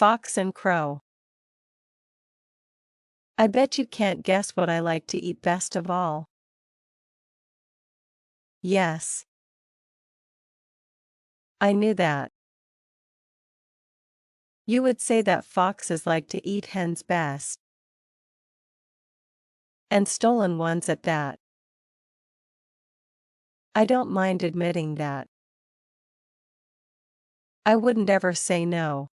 Fox and Crow. I bet you can't guess what I like to eat best of all. Yes. I knew that. You would say that foxes like to eat hens best. And stolen ones at that. I don't mind admitting that. I wouldn't ever say no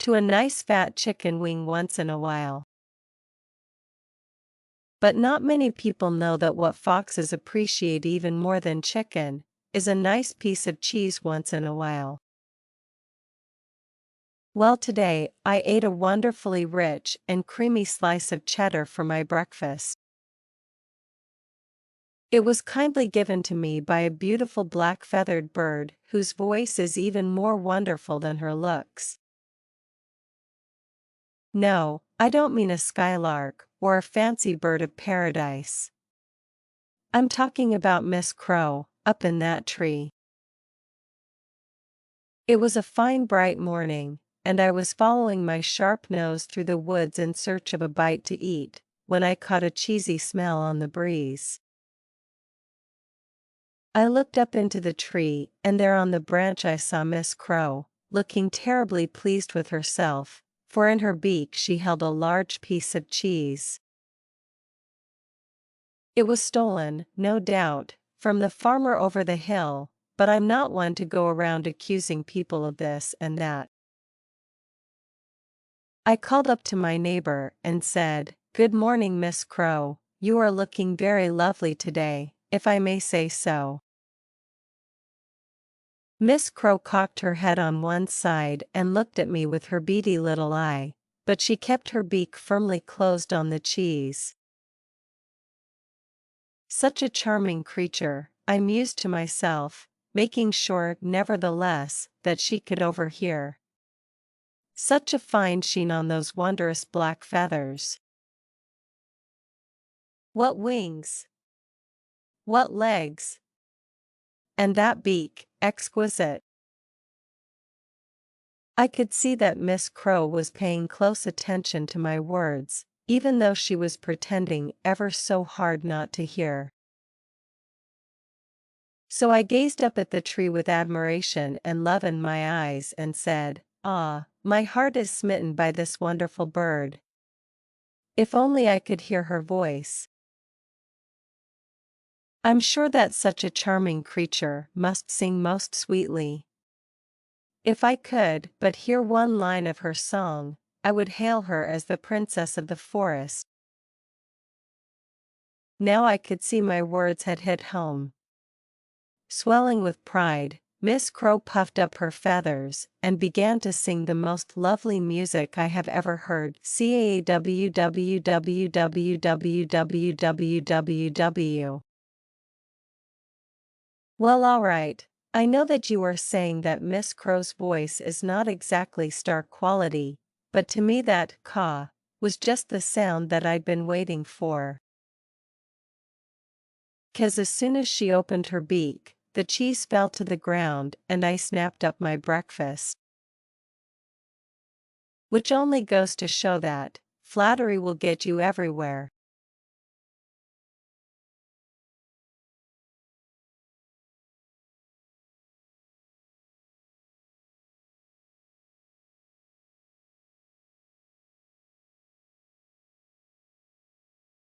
to a nice fat chicken wing once in a while. But not many people know that what foxes appreciate even more than chicken is a nice piece of cheese once in a while. Well, today I ate a wonderfully rich and creamy slice of cheddar for my breakfast. It was kindly given to me by a beautiful black feathered bird whose voice is even more wonderful than her looks. No, I don't mean a skylark or a fancy bird of paradise. I'm talking about Miss Crow, up in that tree. It was a fine bright morning, and I was following my sharp nose through the woods in search of a bite to eat, when I caught a cheesy smell on the breeze. I looked up into the tree, and there on the branch I saw Miss Crow, looking terribly pleased with herself, for in her beak she held a large piece of cheese. It was stolen, no doubt, from the farmer over the hill, but I'm not one to go around accusing people of this and that. I called up to my neighbor and said, "Good morning, Miss Crow, you are looking very lovely today, if I may say so." Miss Crow cocked her head on one side and looked at me with her beady little eye, but she kept her beak firmly closed on the cheese. Such a charming creature, I mused to myself, making sure, nevertheless, that she could overhear. Such a fine sheen on those wondrous black feathers. What wings! What legs! And that beak, exquisite! I could see that Miss Crow was paying close attention to my words, even though she was pretending ever so hard not to hear. So I gazed up at the tree with admiration and love in my eyes and said, "Ah, my heart is smitten by this wonderful bird. If only I could hear her voice. I'm sure that such a charming creature must sing most sweetly. If I could but hear one line of her song, I would hail her as the princess of the forest." Now I could see my words had hit home. Swelling with pride, Miss Crow puffed up her feathers and began to sing the most lovely music I have ever heard. CAWWWWWWWW. Well, all right. I know that you are saying that Miss Crow's voice is not exactly star quality, but to me that caw was just the sound that I'd been waiting for. 'Cause as soon as she opened her beak, the cheese fell to the ground and I snapped up my breakfast. Which only goes to show that flattery will get you everywhere.